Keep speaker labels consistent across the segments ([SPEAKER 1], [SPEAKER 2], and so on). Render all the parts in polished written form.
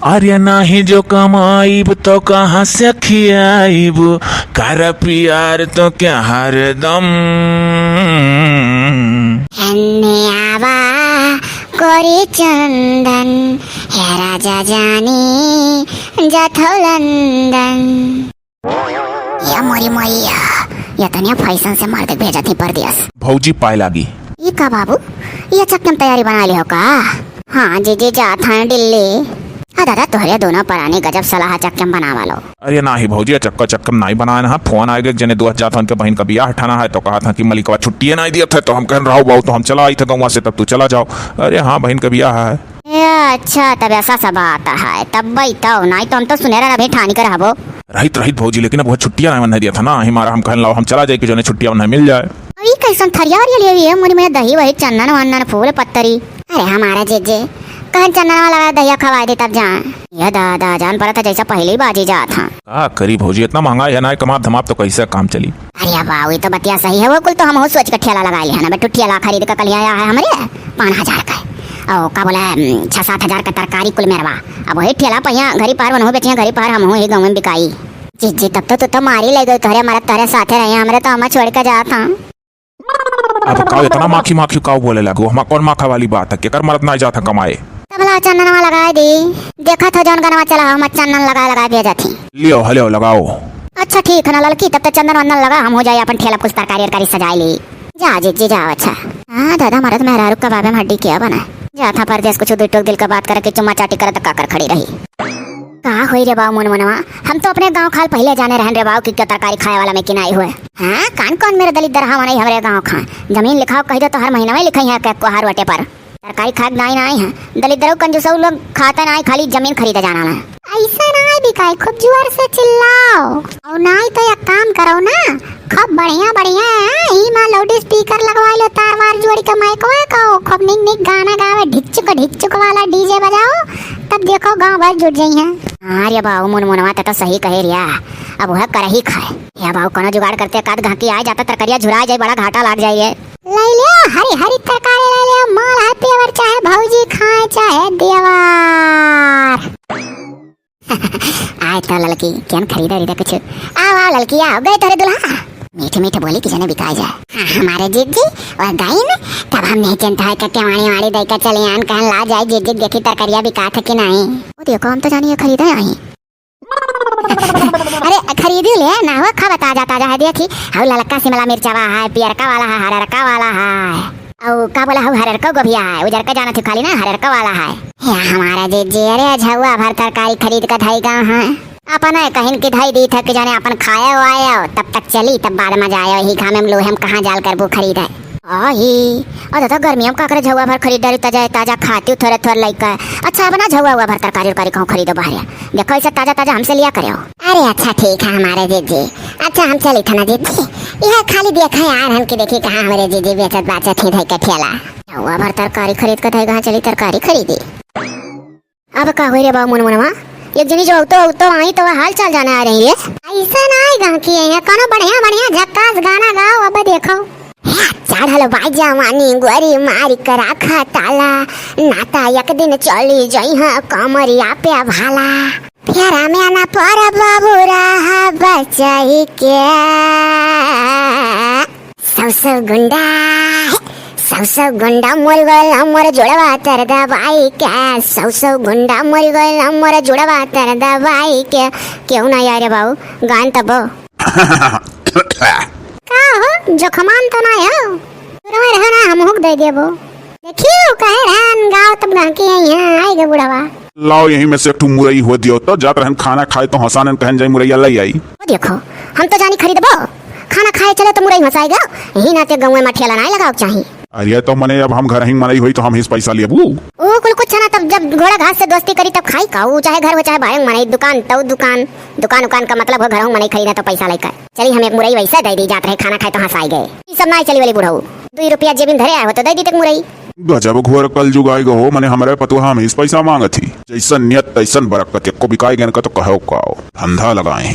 [SPEAKER 1] अरे नाही जो कमाईब तो कहाँ से खियाईब, कर प्यार तो क्या हरदम।
[SPEAKER 2] हन्ने आवा कोरी चंदन, हे राजा जानी जाथो लंदन। या मोरी मैया, या तनिया फैशन से मार दे भेजा थी परदेस।
[SPEAKER 1] भौजी पाए लागी।
[SPEAKER 2] ये का बाबू, ये चक्कम तैयारी बना ली हो का? हाँ जी जात हैं दिल्ली। हाँ दादा तोहरे दोनों परानी गजब सलाह चक्कम बनावा लो।
[SPEAKER 1] अरे ना ही भौजी चक्कम नहीं बनाया ना। फोन आएगा जने दो जाता उनके बहन का बियाह हटाना है तो कहा था कि मलिकवा छुट्टी नहीं दिया था तो हम कह रहा बाबू तो हम चला आई थे गाँव से, तब तू चला जाओ। अरे हाँ बहन का बियाह है।
[SPEAKER 2] अच्छा तब ऐसा सब आता है तब भाई तो नहीं तो हम तो सुनेरा अभी ठानी कर हबो
[SPEAKER 1] रहित भौजी, लेकिन अब छुट्टियां नहीं दिया था ना हमारा। हम कहन लाओ हम चला जाए कि जो छुट्टियां उन्हें मिल जाए।
[SPEAKER 2] अभी कैसन थरिया और लिए मुझे में दही वही चंदन वंदन फूल पत्तरी। अरे हमारा जे कहन चंदन वाला दहिया खवा दे तब जान। यह दादा जान पड़ा था जैसा पहले ही बाजी जा था।
[SPEAKER 1] करी भौजी इतना महंगा है ना कमा धमाप तो कैसे काम चली।
[SPEAKER 2] अरे बाबू तो बतिया सही है, वो कुल तो हम सोच कर ठेला लगा लिया ना। ठेला खरीद कर कल आया है हमारे 5,000 का। और का बोला 6-7 हजार का तरकारी कुल मेरवा। अब वही ठेला पहिया घरी पार बनहो बेचिया घरी पार हम ही गाँव में बिकाई। जी तब तो तू मारी ले गई तोरे हमारे तारे साथे रहे हमारे तो हम छोड़ कर जा था।
[SPEAKER 1] अब का इतना माखी का बोले लगो, हम कौन माखा वाली बात है कि कर मरद ना जाता कमाए।
[SPEAKER 2] तबला चंदन लगा दी, देखा था जौन गनवा चला हम चंदन लगा भेजा थी।
[SPEAKER 1] लियो हलो लगाओ।
[SPEAKER 2] अच्छा ठीक है ना लड़की, तब तो चंदन वंदन लगा हम हो जाए अपन ठेला कुछ तरकारी सजाई ली। जा जी जाओ। अच्छा हाँ दादा मरद मेहरा रुक बाबे में हड्डी क्या बना जा था परदेश कुछ दुई टोक दिल का बात करे कि चुम्मा चाटी करे तो काकर खड़ी रही। कहा हुई रे बाबू मनवा, हम तो अपने गांव खाल पहले जाने रहन रे बाबू कि क्या तरकारी खाए वाला में किनाई हुए। हाँ कौन मेरे दलित दरहा नहीं हमारे गाँव खा जमीन लिखाओ कह दो तो हर महीना में लिखाई है हर वटे पर तरकारी खाद नहीं है। दलित दरो कंजूस लोग खाता नहीं, खाली जमीन खरीदे जाना है। ऐसा नहीं बिकाई, खूब जोर से चिल्लाओ और नहीं तो एक काम करो ना, खूब बढ़िया ही मां लाउड स्पीकर लगवा लो तार वार जोड़ी का माइक को खूब निक गाना गावे ढिचुक वाला डीजे बजाओ, तब देखो गांव भर जुट जाई है। अरे बाबू मुनवा तो सही कहे रिया, अब वह कर ही खाए या बाबू कोनो जुगाड़ करते काद घाटी आ जाता तरकरिया झुरा जाए बड़ा घाटा लग जाइए। ले लियो हरी तरकारी ले लियो, माल है पेवर चाहे भौजी खाए चाहे देवार। आए तो लड़की क्या खरीदा कुछ आओ लड़की आओ गए तेरे दुल्हा मीठे बोली किसी ने बिका जाए। हाँ, हमारे जीजी और गाय में तब हम नहीं चिंता है कि वाणी देकर चले आन कहन ला जाए जीजी देखी तरकरिया बिका था कि नहीं। वो देखो हम तो जानिए खरीदा आई। अरे खरीदी ले ना हो खा ताजा है देखी हाउ ललका शिमला मिर्चवा है पियरका वाला है हररका वाला है और का बोला हाउ हररका गोभिया है उजर का जाना थी खाली ना हररका वाला है। या हमारा जीजी अरे झुआ भर तरकारी खरीद कर धाई गाँव है अपन है कहीं की धाई दी था कि जाने अपन खाया आया तब तक चली तब बाद में जाए ही घाम में लोहे हम कहाँ जाल कर वो खरीदा और तो गर्मियों का करे झुआ भर खरीदारी ताजा खाती थोड़े लइका। अच्छा बना झुआ हुआ भर तरकारी कहूँ खरीदो बाहर देखो ऐसा ताजा हमसे लिया करो। अरे अच्छा ठीक है हमारे जीजी। अच्छा हम चली था ना जीजी, यह खाली देखा यार हम की देखी कहाँ हमारे जीजी बेचत बाचत थी का ठेला झुआ भर तरकारी खरीद कर कहाँ चली तरकारी खरीदी। अब का हुई रे बाबू मुनवा एक जनी जो तो आई तो हाल चाल जाने आ रही है। ऐसा नहीं गाँव की है कोनो बढ़िया झक्कास गाना गाओ। अब देखो चढ़ल बाजवानी गोरी मारी करा खा ताला नाता एक दिन चली जई है कमरिया पे भाला फेरा में आना पर बाबू रहा बचाई के सब गुंडा मोर गल मोर जुड़वा तर दवाई के सब गुंडा मोर गल मोर जुड़वा तर दवाई के क्यों ना यार बाबू गान तब का हो जोखमान तो ना हो रहे रहना हम हुक दे देबो देखियो कहे रहन गाँव तब ना के यहाँ आएगा बुढ़ावा
[SPEAKER 3] लाओ यहीं में से एक मुरई हो दियो तो जात रहन खाना खाए तो हंसाने कहन जाई मुरैया लई आई।
[SPEAKER 2] देखो हम तो जानी खरीदबो खाना खाए चले तो मुरई हंसाएगा यही ना ते गाँव में ठेला नहीं लगाओ चाहिए।
[SPEAKER 3] अरे तो मने अब हम घर ही मनई हुई तो हम ही पैसा लेबू
[SPEAKER 2] ओ कुल कुछ ना तब जब घोड़ा घास से दोस्ती करी तब खाई का चाहे घर हो चाहे भाई मनई दुकान तो दुकान का मतलब हो घर मनई खरीदा तो पैसा लेकर चली हम एक मुरई वैसे दे दी जात रहे खाना खाए तो हंसाई गए ये सब नहीं चली वाली बुढ़ऊ 2 रुपया जेबिन धरे आए हो तो दे दी तक मुरई
[SPEAKER 3] गजब घोर कल जुगाई गो मने हमारे पतुहा हम इस पैसा मांगत थी जैसन नियत तैसन बरकत को बिकाई गन का तो कहो का धंधा लगाए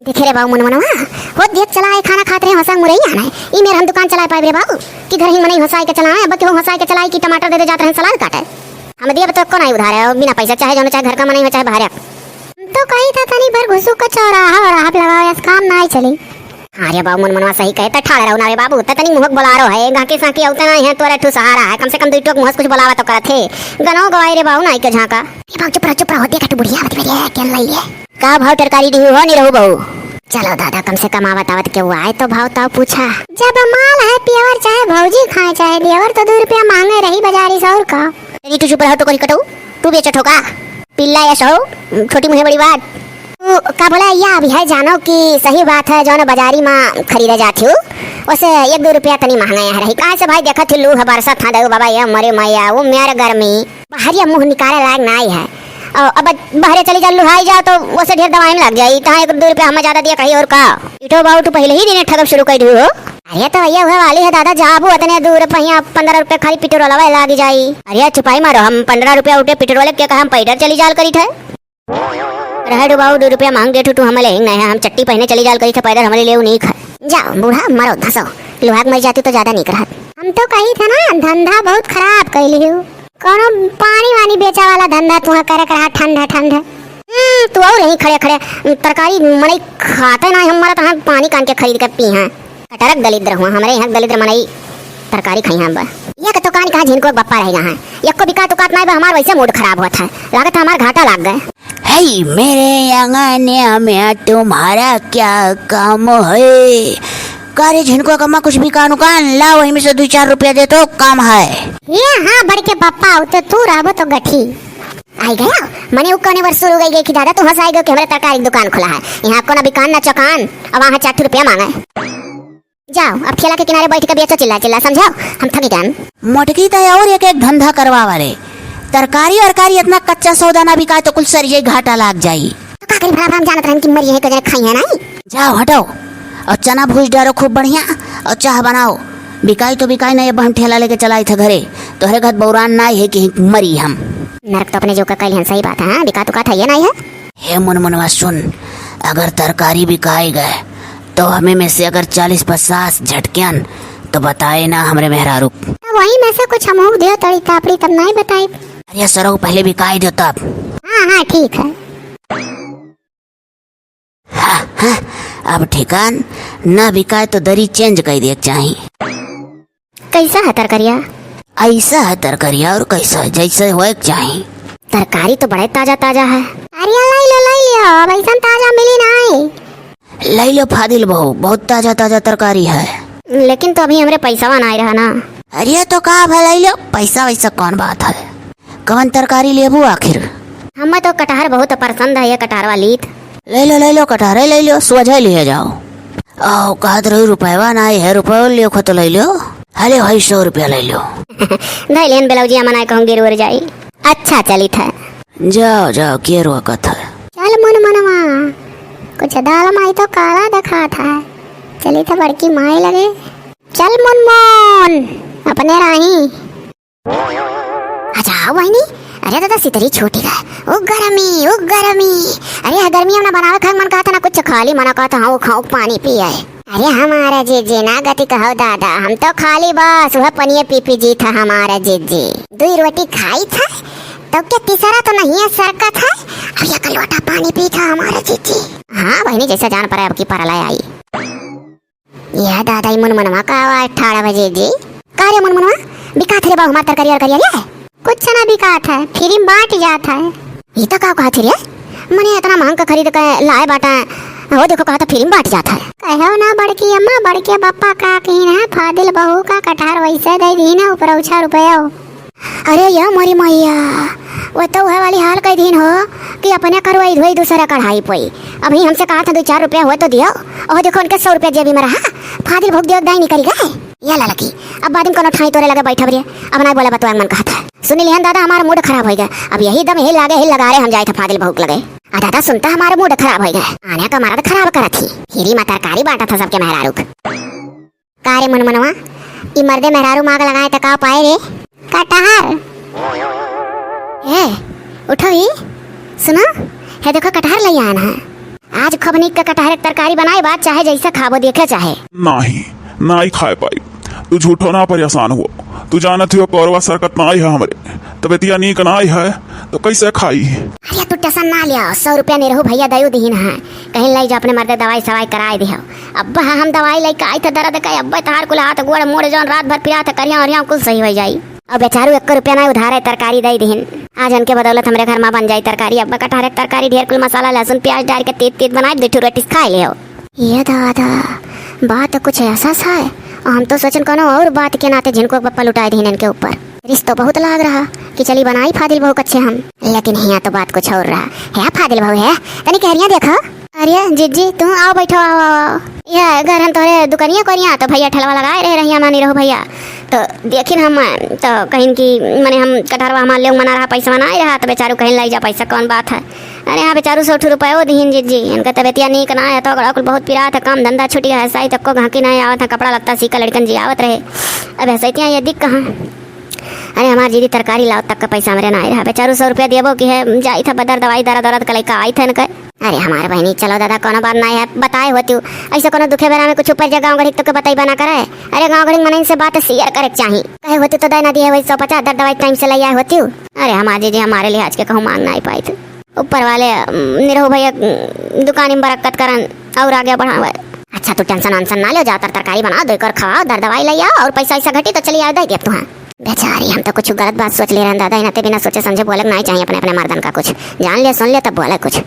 [SPEAKER 2] देखे रे बाबू मनवा हो देख चलाए खाना खाते रहे हंसा मुरई आना ई मेरे हम दुकान चलाए पाए रे बाबू कि घर ही मनई हंसाई के चलाए अब क्यों हंसाई के चलाई कि टमाटर दे दे जाते हैं सलाद काटे हम दिया तो नहीं उधार है बिना पैसा चाहे जो चाहे घर का मनाई हो चाहे बाहर तो कही था तनी भर घुसू का चौराहा और आप लगाओ इस काम ना ही चली। हाँ रे बाबू मन मनवा सही कहता ठाड़ रहो ना रे बाबू तनी मुहक बोला रहो है गाके साकी औते नहीं है तोरे ठू सहारा है कम से कम 2 टोक मुहस कुछ बोलावा तो करत थे गनो गवाई रे बाबू नहीं के झाका ए बाबू चुप रहो देखा तू बुढ़िया मत मेरे क्या लई ले का भाव तरकारी दी हो नहीं रहू बहू। चलो दादा कम से कम आवत के वो आए तो भाव ताव पूछा जब माल है पियवर चाहे भौजी खाए चाहे देवर तो 2 रुपया मांगे रही बाजारी सौर का तेरी तू चुप रहो तो कोई कटू तू बेच ठोका पिल्ला या सौ छोटी मुहे बड़ी बात का बोला या अभी है जानो कि सही बात है जो ना बाजारी में खरीदे जाती हूँ उसे 1-2 रुपया तनी महंगा है रही कहा से भाई देखा थी लू है बरसा था दे बाबा ये मरे मैया वो मेरे गर्मी बाहर मुंह निकाले लायक ना है और अब बाहर चली जा लुहाई जाओ तो उसे ढेर दवाई में लग जाई तहाँ 1-2 रुपया हमें ज्यादा दिया कहीं और का इटो बाबू तू पहले ही दिन ठगब शुरू कर दी हो। अरे तो ये हुए वाली है दादा जाबू इतने दूर पहिया 15 रुपया खाली पेट्रोल लाग जाई। अरे छुपाई मारो हम 15 रुपया उठे पेट्रोल के कहा हम पैदल चली जाल करी थे रहे डो बाबू 2 रुपया मांग दे तू हमें ले नहीं हम चट्टी पहने चली जाल करी थे पैदल हमारे लिए नहीं खाए जाओ बूढ़ा मरो धसो लुहाग मर जाती तो ज्यादा नहीं करा हम तो कही था ना धंधा बहुत खराब कैली हूँ कोनो पानी वानी बेचा वाला धंधा तुहा करे करा ठंडा ठंडा तू और यहीं खड़े खड़े तरकारी मनई खाते ना हमारा तो पानी कान के खरीद के पी हैं कटरक दलिद्र हुआ हमारे यहाँ दलिद्र मनई तरकारी खाई हैं ये तो कान कहा झिनको बप्पा रहेगा है ये को बिका तो काट नहीं हमारा वैसे मूड खराब हुआ था लागत हमारा घाटा लाग गए।
[SPEAKER 4] हे मेरे अंगने में तुम्हारा क्या काम है कारे झिनको कमा कुछ भी कान उकान ला वही में से 2-4 रुपया दे तो काम है
[SPEAKER 2] ये हाँ बढ़ के पप्पा तो तू रहो तो गठी आई गया मने उकने वर्ष शुरू गई कि दादा तू हंस आई गयो कि हमारे तरकारी दुकान खुला है यहाँ को ना दुकान ना चौकान अब वहाँ 4 रुपया मांगे जाओ अब ठेला के किनारे बैठ के बेचो चिल्ला चिल्ला समझाओ हम थकी जान
[SPEAKER 4] मोटकी तो और एक धंधा करवा वाले तरकारी वरकारी इतना कच्चा सौदा ना बिकाए तो कुल सरिये घाटा लाग जाई
[SPEAKER 2] तो का करी भला हम जानत रहन कि मरी है कजने खाई है नहीं
[SPEAKER 4] जाओ हटाओ और चना भूज डालो खूब बढ़िया और चाह बनाओ बिकाई तो बिकाई नहीं अब हम ठेला लेके चलाई थे घरे तोहरे घर बौरान ना है कि मरी हम
[SPEAKER 2] नरक तो अपने जो का कल सही बात है बिका तो का था ये नहीं है।
[SPEAKER 4] हे मनवा सुन अगर तरकारी बिकाई गए तो हमें में से अगर 40-50 झटकियान तो बताए ना हमरे मेहरारू
[SPEAKER 2] तो वही में से कुछ हमहू दियो तड़ी तापड़ी तब नहीं बताई।
[SPEAKER 4] अरे सरो पहले बिकाई दो तब
[SPEAKER 2] हाँ ठीक है।
[SPEAKER 4] हाँ, अब ठिकान न बिकाए तो दरी चेंज कर दे चाहिए।
[SPEAKER 2] कैसा है तरकारिया
[SPEAKER 4] ऐसा है तरकारिया और कैसा है जैसे हो चाहिए।
[SPEAKER 2] तरकारी तो बड़े ताजा ताजा है। अरे ले लो अब ऐसा ताजा मिली नहीं
[SPEAKER 4] ले लो फादिल बहू बहुत ताजा ताजा तरकारी है
[SPEAKER 2] लेकिन तो अभी हमरे पैसा नहीं रहा ना।
[SPEAKER 4] अरे तो कहा ले लो पैसा वैसा कौन बात है कौन तरकारी लेबू आखिर
[SPEAKER 2] हमें तो कटहर बहुत पसंद है ये कटहर वाली
[SPEAKER 4] ले लो कटहरे ले लो सुबह ले जाओ आओ कहत रही रुपया ना है रुपया ले खो तो ले लो अरे भाई 100 रुपया ले लो
[SPEAKER 2] धै लेन बेलौजिया मनाए कहूँ गिर जाई अच्छा चली था
[SPEAKER 4] जाओ के रोकत है
[SPEAKER 2] चल मनवा कुछ दाल माई तो काला दिखा था चली था बड़की माई लगे चल मन अपने राही अच्छा वही नहीं। अरे दादा सितरी छोटी है ओ गर्मी अरे गर्मी हमने बनावे खाक मन कहा था ना कुछ खाली मना कहा था हाँ खाओ पानी पिए। अरे हमारा जीजी ना गति कहो दादा हम तो खाली बस वह पनिये पी जी था हमारा जीजी 2 रोटी खाई था तो क्या तीसरा तो नहीं है सरका था अब यह कलवाटा पानी पी था हमारा जीजी। हाँ बहनी जैसा जान पड़ा अब की परलाय आई यह दादा मन मनवा का 18 बजे जी कार्य मन मनवा बिका थे बाबू हमारा तरकारी और करिए कुछ ना बिका था फ्री बांट जाता है ये तो का कहा थे मने इतना महंग का खरीद के लाए बाटा वो देखो कहा था फ्री बांट जाता है कहो ना बड़की अम्मा बड़के पापा का कहीं ना फादिल बहू का कटहर वैसे दे दी ना ऊपर 6 रुपया। अरे या मोरी मैया वो तो वह वाली हाल कई दिन हो कि अपने करवाई धोई दूसरा कढ़ाई पई अभी हमसे कहा था 2-4 रुपया हुआ तो दियो और देखो उनके 100 रुपया जेबी में रहा फादिल भूख दियो दाई निकल गए या लड़की अब बाद में कोनो ठाई तोरे लगे बैठा बरिए अब ना बोला बतवा मन कहा था सुनी लिहन दादा हमारा मूड खराब हो गया अब यही दम हिल लगा रहे हम जाए थे फादिल भूख लगे दादा सुनता हमारा मूड खराब हो गया आने का हमारा खराब करा थी हिरी में तरकारी बांटा था सबके मेहरारू कारे मन मनवा ई मर्दे मेहरारू मांग लगाए तो का पाए रे कटहर ए उठो ही सुनो है देखो कटहर ले आना है आज खबनी का कटहर तरकारी बनाए बात चाहे जैसा खाबो देखे चाहे
[SPEAKER 3] नहीं खाए पाई तू झूठो ना परेशान हो। तू जानत हो कौरवा सरकत ना आई है हमरे, तबियतिया नीक ना आई है तो कैसे खाई।
[SPEAKER 2] अरे तू टेंशन ना लिया, 100 रुपया नहीं रहू भैया दयू दीन है, कहीं लाई जा अपने मर्दे दवाई सवाई कराए दिहो। अब्बा हम दवाई लेके आई थे दर्द का, अब्बा तहार कुल हाथ गोड़ मोड़ जौन रात भर पिया था करिया और कुल सही हो जाई। अब बेचारू 1 रुपया ना उधार है तरकारी दई दीन, आज उनके बदौलत हमरे घर में बन जाई तरकारी। अब्बा कटहर तरकारी ढेर कुल मसाला लहसुन प्याज डाल के तीत तीत बनाए 2 रोटी खा ले हो। ये दादा बात कुछ ऐसा सा है, हम तो सोचन कोनो और बात के नाते जिनको पप्पा लुटाए दीन इनके ऊपर। रिश्तो बहुत लाग रहा कि चली बनाई फादिल बहू अच्छे हम, लेकिन यहाँ तो बात कुछ और रहा है। फादिल बहू है तनी कहरिया देखो। अरे जीजी तुम आओ बैठो, आओ आओ। यह घर हम तोहरे दुकनिया करिया तो भैया ठलवा लगाए रहे रहिया मानी रहो भैया, तो देखिन हम तो कहीं की मैंने हम कटहरवा हमारे लोग मना रहा पैसा मना रहा, तो बेचारू कहीं लाई जा पैसा कौन बात है। अरे हाँ बेचारू 100 रुपये वो दीन जीजी, इनका तबियतिया नीक ना है तो कुल बहुत पिरा था, काम धंधा छुट गया है, सही तक को घाकी नहीं आवत है, कपड़ा लगता सीखा लड़कन जी आवत रहे, अब ऐसा ये दिख कहाँ। अरे हमारी दीदी तरकारी लाओ तक का पैसा मेरे ना रहा, बेचारू 100 रुपया देबो कि है जाई था बदर दवाई दर्द दर्द का लड़का आई थे न। अरे हमारे बहनी चलो दादा कोनो बात नहीं है, बताए होती हूँ ऐसा कोनो दुखे बेरा में कुछ ऊपर जगह गाँव घड़ी तो बताई बना करे। अरे गाँव घड़ी मन से बात शेयर करे चाहिए, कहे होती तो दे ना दिए वही 150 दर दवाई टाइम से ले आए होती हूँ। अरे हमारे जी हमारे लिहाज के कहूँ मान नहीं पाई थे, ऊपर वाले निरहु भैया दुकान में बरकत करन और आगे बढ़ावे। अच्छा तू टेंशन वेंशन ना लो, जाकर तरकारी बनाओ, 2 कर खाओ, दर दवाई ले आओ और पैसा ऐसा घटी तो चली आओ दे दे तुहाँ। बेचारी हम तो कुछ गलत बात सोच ले रहे हैं दादा, इन्हें बिना सोचे समझे बोले नहीं चाहिए अपने अपने मर्दन का, कुछ जान ले सुन ले तब बोले कुछ।